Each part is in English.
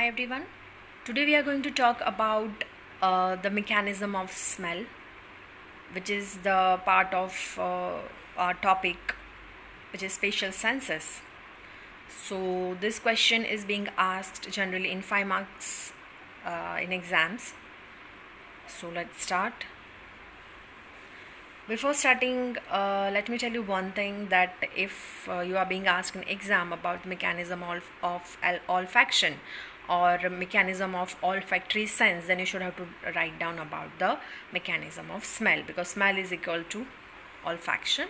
Hi everyone. Today we are going to talk about the mechanism of smell, which is the part of our topic, which is spatial senses. So this question is being asked generally in 5 marks in exams. So let's start. Before starting, let me tell you one thing, that if you are being asked in exam about the mechanism of olfaction or mechanism of olfactory sense, then you should have to write down about the mechanism of smell, because smell is equal to olfaction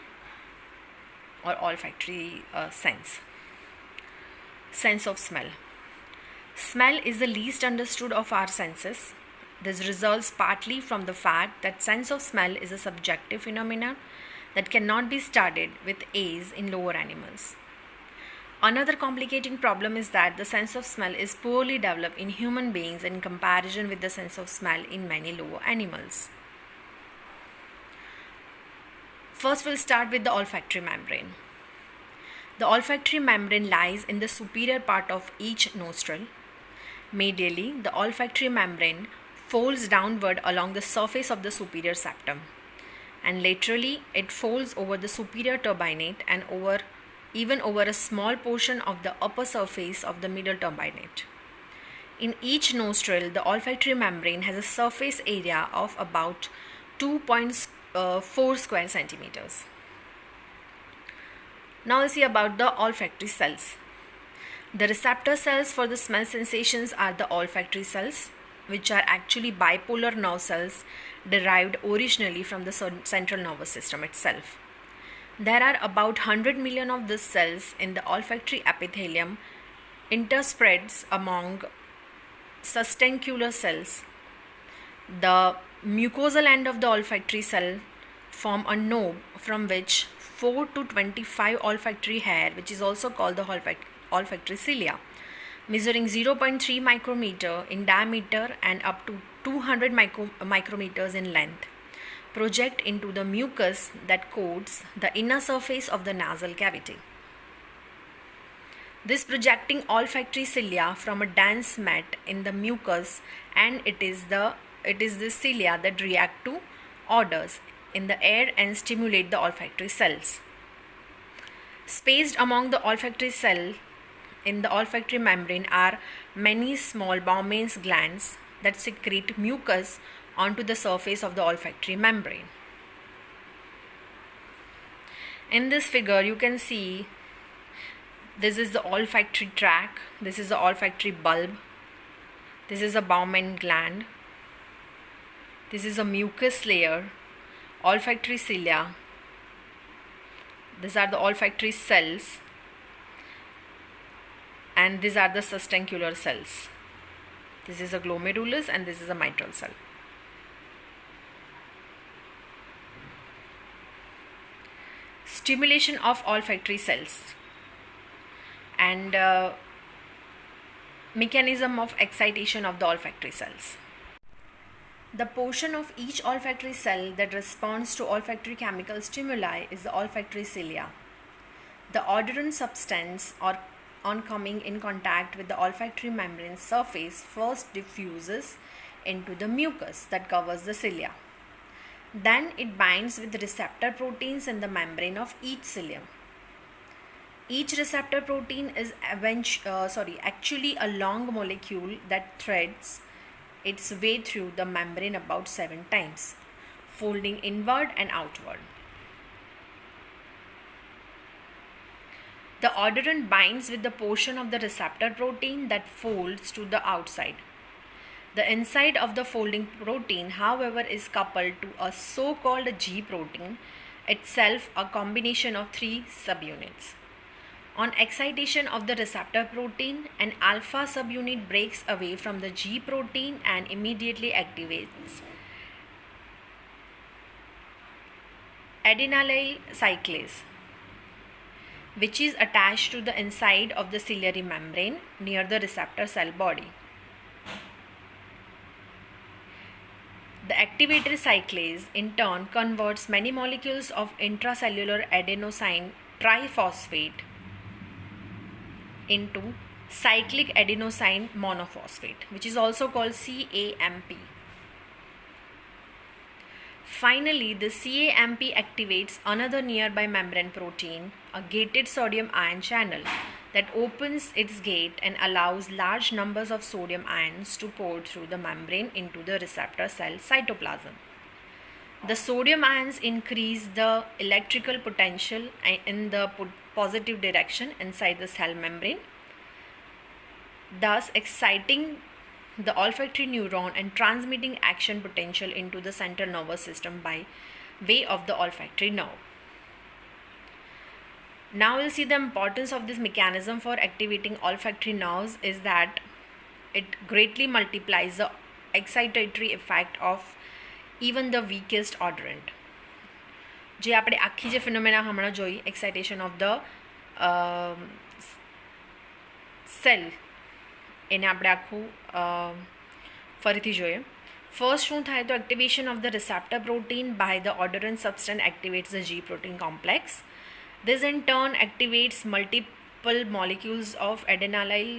or olfactory sense. Sense of smell. Smell is the least understood of our senses. This results partly from the fact that sense of smell is a subjective phenomenon that cannot be studied with ease in lower animals. Another complicating problem is that the sense of smell is poorly developed in human beings in comparison with the sense of smell in many lower animals. First, we'll start with the olfactory membrane. The olfactory membrane lies in the superior part of each nostril. Medially, the olfactory membrane folds downward along the surface of the superior septum, and laterally it folds over the superior turbinate and even over a small portion of the upper surface of the middle turbinate. In each nostril, the olfactory membrane has a surface area of about 2.4 square centimeters. Now let's see about the olfactory cells. The receptor cells for the smell sensations are the olfactory cells, which are actually bipolar nerve cells derived originally from the central nervous system itself. There are about 100 million of these cells in the olfactory epithelium, interspreads among sustenancular cells. The mucosal end of the olfactory cell form a knob from which 4 to 25 olfactory hair, which is also called the olfactory cilia, measuring 0.3 micrometer in diameter and up to 200 micrometers in length, project into the mucus that coats the inner surface of the nasal cavity. This projecting olfactory cilia from a dense mat in the mucus, and it is this cilia that react to odors in the air and stimulate the olfactory cells. Spaced among the olfactory cell in the olfactory membrane are many small Bowman's glands that secrete mucus onto the surface of the olfactory membrane. In this figure, you can see this is the olfactory tract, this is the olfactory bulb, this is a Bowman gland, this is a mucus layer, olfactory cilia, these are the olfactory cells, and these are the sustenancular cells. This is a glomerulus and this is a mitral cell. Stimulation of olfactory cells and mechanism of excitation of the olfactory cells. The portion of each olfactory cell that responds to olfactory chemical stimuli is the olfactory cilia. The odorant substance, or on coming in contact with the olfactory membrane surface, first diffuses into the mucus that covers the cilia. Then it binds with receptor proteins in the membrane of each cilium. Each receptor protein is actually a long molecule that threads its way through the membrane about 7 times, folding inward and outward. The odorant binds with the portion of the receptor protein that folds to the outside. The inside of the folding protein, however, is coupled to a so-called G protein, itself a combination of 3 subunits. On excitation of the receptor protein, an alpha subunit breaks away from the G protein and immediately activates adenylyl cyclase, which is attached to the inside of the ciliary membrane near the receptor cell body. The activated cyclase in turn converts many molecules of intracellular adenosine triphosphate into cyclic adenosine monophosphate, which is also called CAMP. Finally, the CAMP activates another nearby membrane protein, a gated sodium ion channel, that opens its gate and allows large numbers of sodium ions to pour through the membrane into the receptor cell cytoplasm. The sodium ions increase the electrical potential in the positive direction inside the cell membrane, thus exciting the olfactory neuron and transmitting action potential into the central nervous system by way of the olfactory nerve. Now we'll see the importance of this mechanism for activating olfactory nerves is that it greatly multiplies the excitatory effect of even the weakest odorant. જે આપણે આખી જે phenomena હમણાં જોઈ excitation of the cell એને આપણે આખું ફરીથી જોઈએ. ફર્સ્ટ શું થાય તો activation of the receptor protein by the odorant substance activates the G protein complex. This in turn activates multiple molecules of adenylyl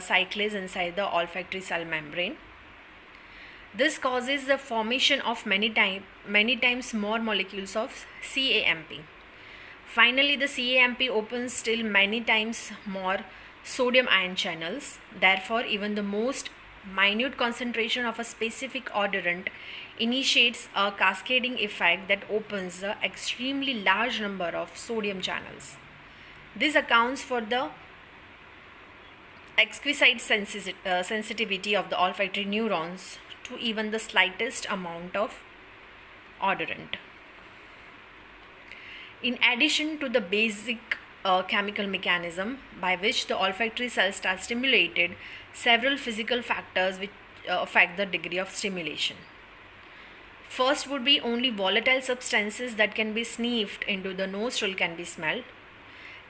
cyclase inside the olfactory cell membrane. This causes the formation of many times more molecules of CAMP. Finally, the CAMP opens still many times more sodium ion channels. Therefore, even the most minute concentration of a specific odorant initiates a cascading effect that opens the extremely large number of sodium channels. This accounts for the exquisite sensitivity of the olfactory neurons to even the slightest amount of odorant. In addition to the basic chemical mechanism by which the olfactory cells are stimulated, several physical factors which affect the degree of stimulation. First would be only volatile substances that can be sniffed into the nostril can be smelled.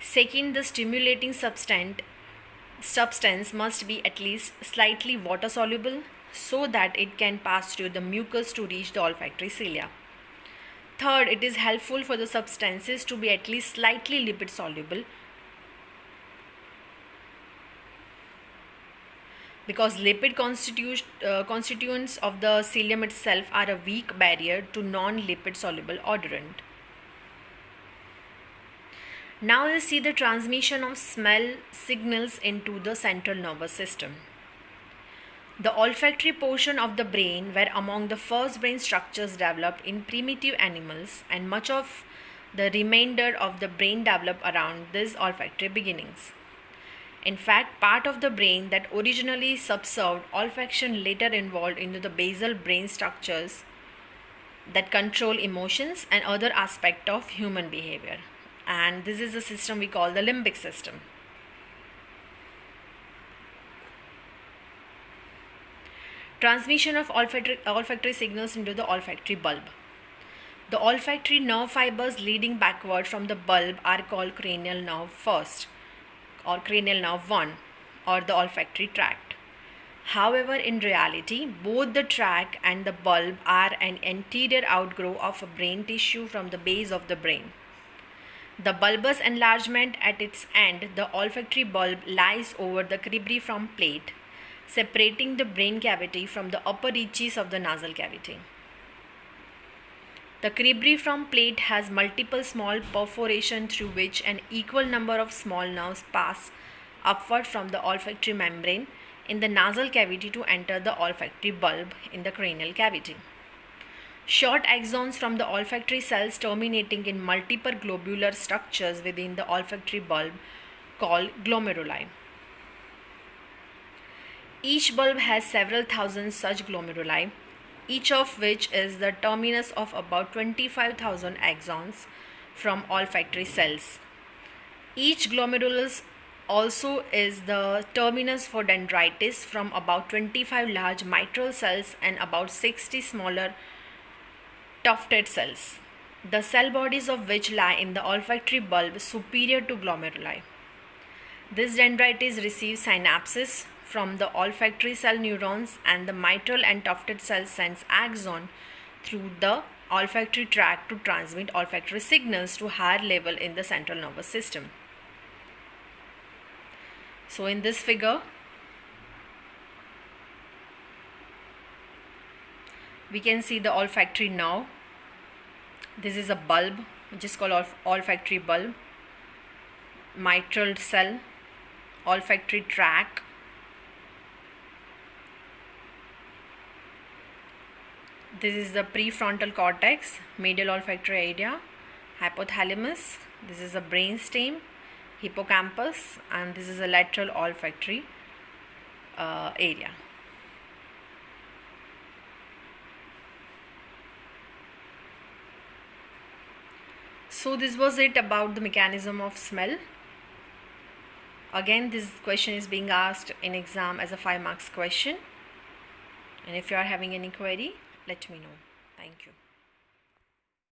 Second, the stimulating substance must be at least slightly water soluble so that it can pass through the mucus to reach the olfactory cilia. Third, it is helpful for the substances to be at least slightly lipid soluble because lipid constituents of the cilium itself are a weak barrier to non-lipid soluble odorant. Now let's see the transmission of smell signals into the central nervous system. The olfactory portion of the brain were among the first brain structures developed in primitive animals, and much of the remainder of the brain developed around these olfactory beginnings. In fact, part of the brain that originally subserved olfaction later evolved into the basal brain structures that control emotions and other aspects of human behavior. And this is the system we call the limbic system. Transmission of olfactory signals into the olfactory bulb. The olfactory nerve fibers leading backward from the bulb are called cranial nerve first or cranial nerve 1 or the olfactory tract. However, in reality, both the tract and the bulb are an anterior outgrowth of a brain tissue from the base of the brain. The bulbous enlargement at its end, the olfactory bulb, lies over the cribriform plate, separating the brain cavity from the upper reaches of the nasal cavity. The cribriform plate has multiple small perforations through which an equal number of small nerves pass upward from the olfactory membrane in the nasal cavity to enter the olfactory bulb in the cranial cavity. Short axons from the olfactory cells terminating in multiple globular structures within the olfactory bulb called glomeruli. Each bulb has several thousand such glomeruli, each of which is the terminus of about 25,000 axons from olfactory cells. Each glomerulus also is the terminus for dendrites from about 25 large mitral cells and about 60 smaller tufted cells, the cell bodies of which lie in the olfactory bulb superior to glomeruli. This dendrites receive synapses from the olfactory cell neurons, and the mitral and tufted cells sends axon through the olfactory tract to transmit olfactory signals to higher level in the central nervous system. So in this figure, we can see the olfactory nerve. This is a bulb which is called olfactory bulb, mitral cell, olfactory tract, this is the prefrontal cortex, medial olfactory area, hypothalamus, this is a brainstem, hippocampus, and this is a lateral olfactory area. So this was it about the mechanism of smell. Again, this question is being asked in exam as a 5 marks question, and if you are having any query, let me know. Thank you.